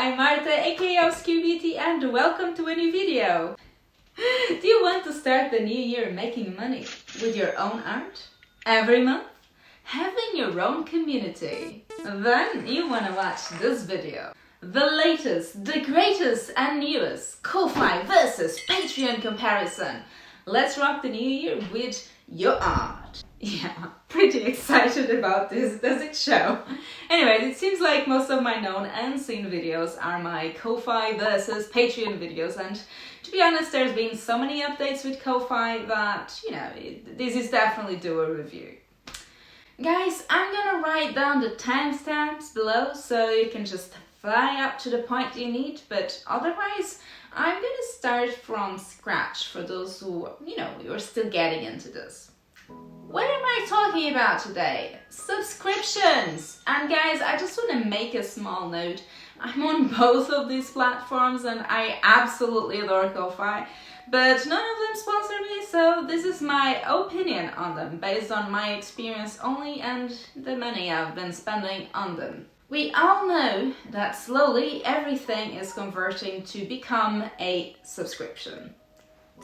I'm Marta, aka Obscure Beauty, and welcome to a new video. Do you want to start the new year making money with your own art? Every month? Having your own community? Then you want to watch this video. The latest, the greatest and newest Ko-Fi versus Patreon comparison. Let's rock the new year with your art. Yeah, pretty excited about this, does it show? Anyways, it seems like most of my known and seen videos are my Ko-Fi versus Patreon videos, and to be honest, there's been so many updates with Ko-Fi that, this is definitely due a review. Guys, I'm gonna write down the timestamps below so you can just fly up to the point you need, but otherwise, I'm gonna start from scratch for those who, you're still getting into this. What am I talking about today? Subscriptions! And guys, I just want to make a small note. I'm on both of these platforms and I absolutely adore Ko-Fi, but none of them sponsor me, so this is my opinion on them based on my experience only and the money I've been spending on them. We all know that slowly everything is converting to become a subscription.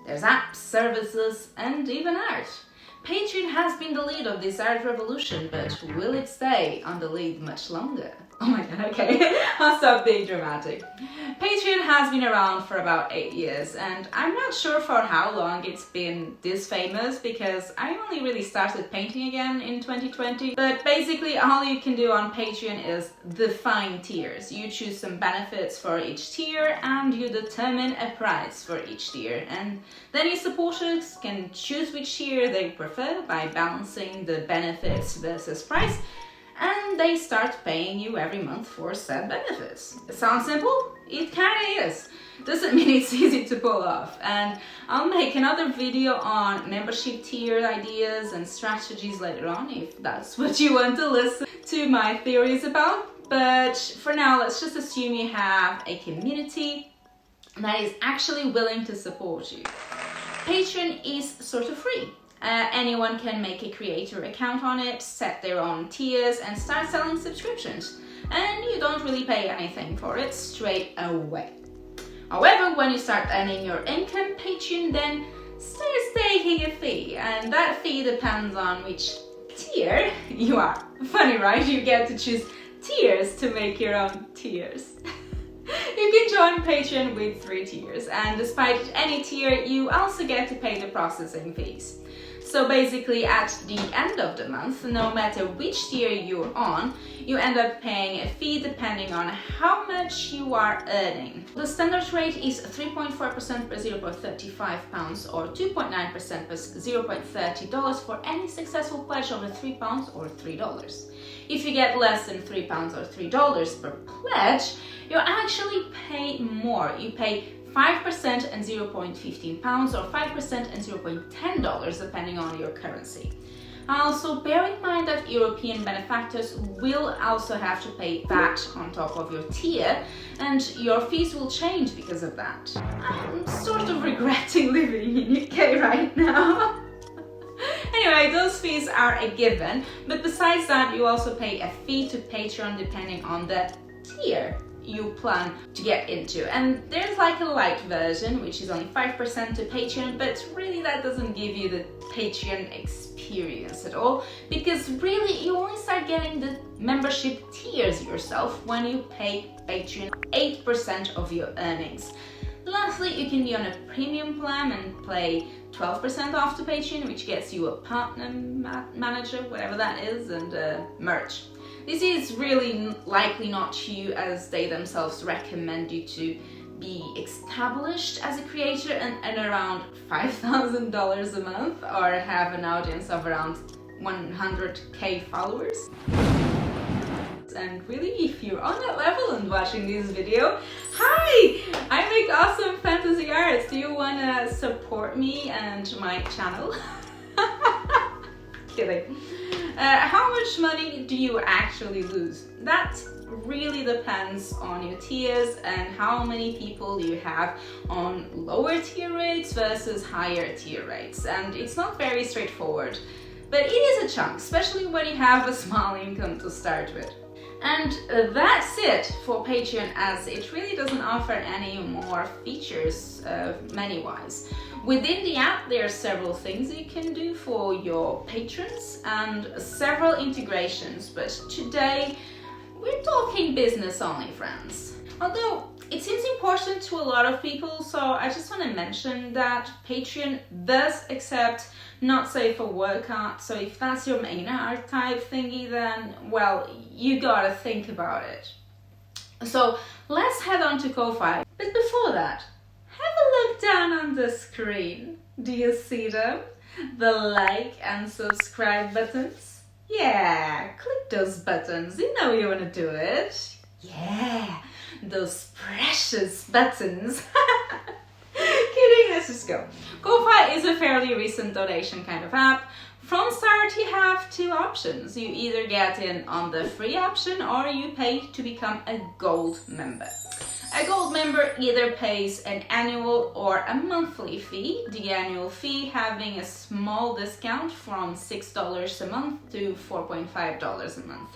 There's apps, services, and even art. Patreon has been the lead of this art revolution, but will it stay on the lead much longer? Oh my god, okay, I'll stop being dramatic. Patreon has been around for about 8 years, and I'm not sure for how long it's been this famous because I only really started painting again in 2020. But basically all you can do on Patreon is define tiers. You choose some benefits for each tier and you determine a price for each tier. And then your supporters can choose which tier they prefer by balancing the benefits versus price. And they start paying you every month for said benefits. It sounds simple? It kinda is. Doesn't mean it's easy to pull off. And I'll make another video on membership tier ideas and strategies later on if that's what you want to listen to my theories about. But for now, let's just assume you have a community that is actually willing to support you. Patreon is sort of free. Anyone can make a creator account on it, set their own tiers and start selling subscriptions. And you don't really pay anything for it straight away. However, when you start earning your income, Patreon then starts taking a fee. And that fee depends on which tier you are. Funny, right? You get to choose tiers to make your own tiers. You can join Patreon with 3 tiers. And despite any tier, you also get to pay the processing fees. So basically at the end of the month, no matter which tier you're on, you end up paying a fee depending on how much you are earning. The standard rate is 3.4% per £0.35 or 2.9% per $0.30 for any successful pledge over £3 or $3. If you get less than £3 or $3 per pledge, you actually pay more. You pay 5% and £0.15 or 5% and $0.10 depending on your currency. Also, bear in mind that European benefactors will also have to pay VAT on top of your tier, and your fees will change because of that. I'm sort of regretting living in UK right now. Anyway, those fees are a given, but besides that, you also pay a fee to Patreon depending on the tier you plan to get into. And there's like a light version, which is only 5% to Patreon, but really that doesn't give you the Patreon experience at all, because really you only start getting the membership tiers yourself when you pay Patreon 8% of your earnings. Lastly, you can be on a premium plan and pay 12% off to Patreon, which gets you a partner manager, whatever that is, and merch. This is really likely not you, as they themselves recommend you to be established as a creator and earn around $5,000 a month or have an audience of around 100k followers. And really, if you're on that level and watching this video, hi! I make awesome fantasy arts. Do you want to support me and my channel? Kidding. How much money do you actually lose? That really depends on your tiers and how many people you have on lower tier rates versus higher tier rates. And it's not very straightforward, but it is a chunk, especially when you have a small income to start with. And that's it for Patreon, as it really doesn't offer any more features money-wise. Within the app, there are several things you can do for your patrons and several integrations, but today we're talking business only, friends. Although it seems important to a lot of people, so I just want to mention that Patreon does accept not safe for work art, so if that's your main art type thingy, then, well, you gotta think about it. So let's head on to Ko-Fi. But before that, have a look down on the screen. Do you see them? The like and subscribe buttons? Yeah, click those buttons. You know you want to do it. Yeah, those precious buttons. Kidding, let's just go. Ko-Fi is a fairly recent donation kind of app. From start, you have two options. You either get in on the free option or you pay to become a gold member. A gold member either pays an annual or a monthly fee, the annual fee having a small discount from $6 a month to $4.5 a month,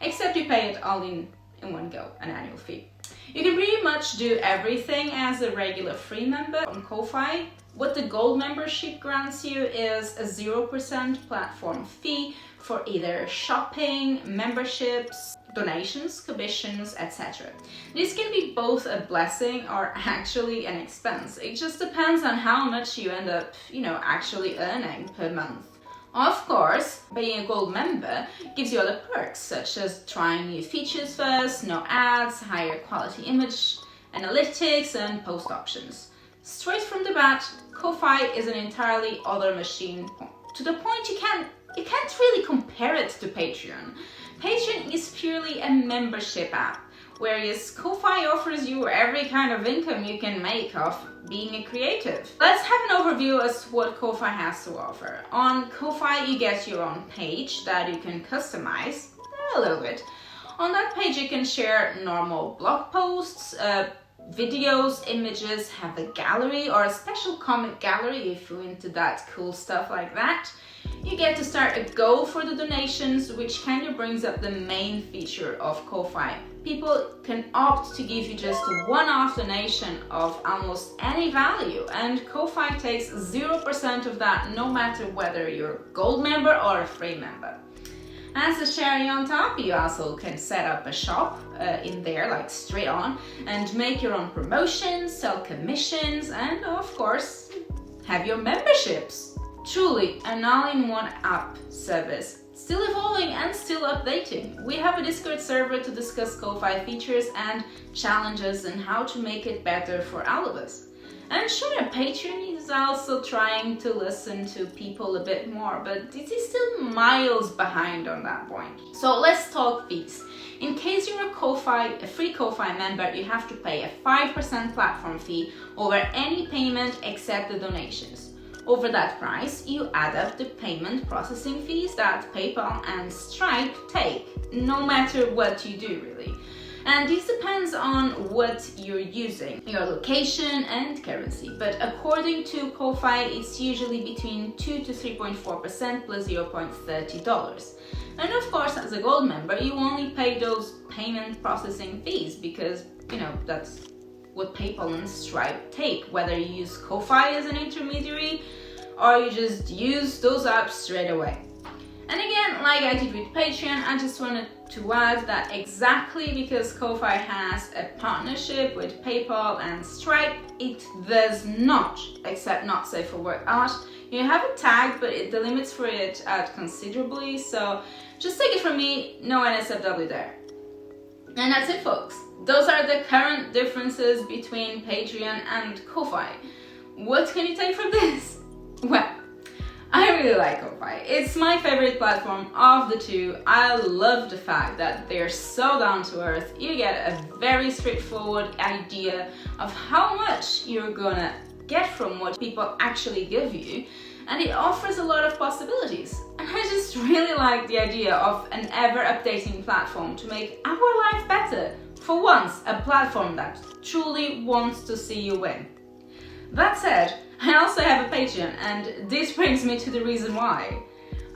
except you pay it all in one go, an annual fee. You can pretty much do everything as a regular free member on Ko-Fi. What the gold membership grants you is a 0% platform fee for either shopping, memberships, donations, commissions, etc. This can be both a blessing or actually an expense. It just depends on how much you end up, actually earning per month. Of course, being a gold member gives you other perks, such as trying new features first, no ads, higher quality image, analytics, and post options. Straight from the bat, Ko-Fi is an entirely other machine, to the point you can't really compare it to Patreon. Patreon is purely a membership app, whereas Ko-Fi offers you every kind of income you can make off being a creative. Let's have an overview as to what Ko-Fi has to offer. On Ko-Fi, you get your own page that you can customize a little bit. On that page, you can share normal blog posts, videos, images, have a gallery or a special comic gallery if you're into that cool stuff like that. You get to start a goal for the donations, which kind of brings up the main feature of Ko-Fi. People can opt to give you just a one-off donation of almost any value, and Ko-Fi takes 0% of that no matter whether you're a gold member or a free member. As a cherry on top, you also can set up a shop in there, like straight on, and make your own promotions, sell commissions, and of course, have your memberships. Truly an all-in-one app service, still evolving and still updating. We have a Discord server to discuss Ko-Fi features and challenges and how to make it better for all of us. And sure, Patreon is also trying to listen to people a bit more, but it is still miles behind on that point. So let's talk fees. In case you're a free Ko-Fi member, you have to pay a 5% platform fee over any payment except the donations. Over that price, you add up the payment processing fees that PayPal and Stripe take, no matter what you do really. And this depends on what you're using, your location and currency. But according to Ko-Fi, it's usually between 2 to 3.4% plus $0.30. And of course, as a gold member, you only pay those payment processing fees because, that's what PayPal and Stripe take, whether you use Ko-Fi as an intermediary or you just use those apps straight away. And again, like I did with Patreon, I just wanted to add that exactly because Ko-Fi has a partnership with PayPal and Stripe, it does not accept not safe for work art. You have a tag, but the limits for it add considerably, so just take it from me, no NSFW there. And that's it, folks. Those are the current differences between Patreon and Ko-Fi. What can you take from this? Well, I really like Ko-Fi. It's my favorite platform of the two. I love the fact that they're so down to earth. You get a very straightforward idea of how much you're gonna get from what people actually give you, and it offers a lot of possibilities. And I just really like the idea of an ever-updating platform to make our life better. For once, a platform that truly wants to see you win. That said, I also have a Patreon, and this brings me to the reason why.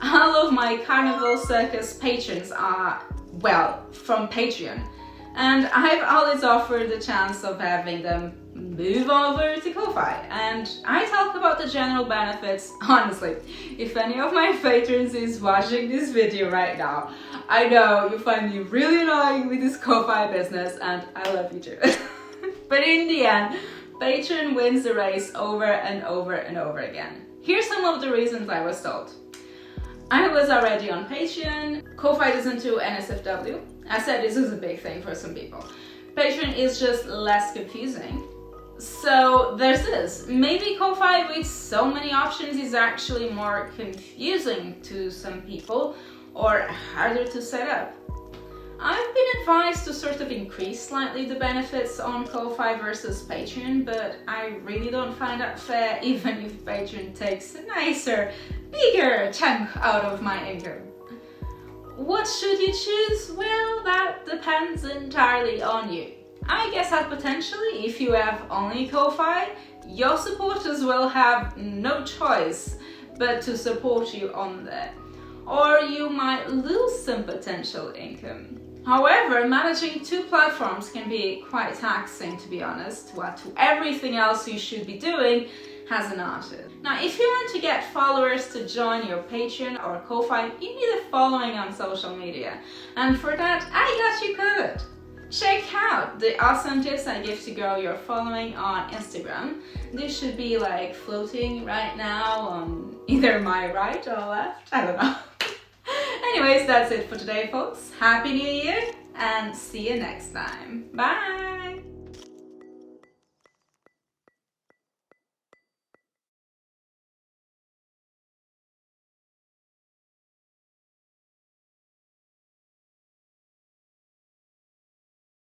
All of my Carnival Circus patrons are well, from Patreon. And I've always offered the chance of having them move over to Ko-Fi, and I talk about the general benefits. Honestly, if any of my patrons is watching this video right now, I know you find me really annoying with this Ko-Fi business, and I love you too. But in the end, Patreon wins the race over and over and over again. Here's some of the reasons I was told. I was already on Patreon. Ko-Fi doesn't do NSFW. I said this is a big thing for some people. Patreon is just less confusing. So there's this. Maybe Ko-Fi with so many options is actually more confusing to some people or harder to set up. I've been advised to sort of increase slightly the benefits on Ko-Fi versus Patreon, but I really don't find that fair, even if Patreon takes a nicer, bigger chunk out of my income. What should you choose? Well, that depends entirely on you. I guess that potentially, if you have only Ko-Fi, your supporters will have no choice but to support you on there, or you might lose some potential income. However, managing two platforms can be quite taxing, to be honest, what to everything else you should be doing as an artist. Now, if you want to get followers to join your Patreon or Ko-Fi, you need a following on social media, and for that, I got you covered. Check out the awesome tips I give to grow your following on Instagram. This should be like floating right now on either my right or left, I don't know. Anyways, that's it for today, folks. Happy New Year and see you next time. Bye!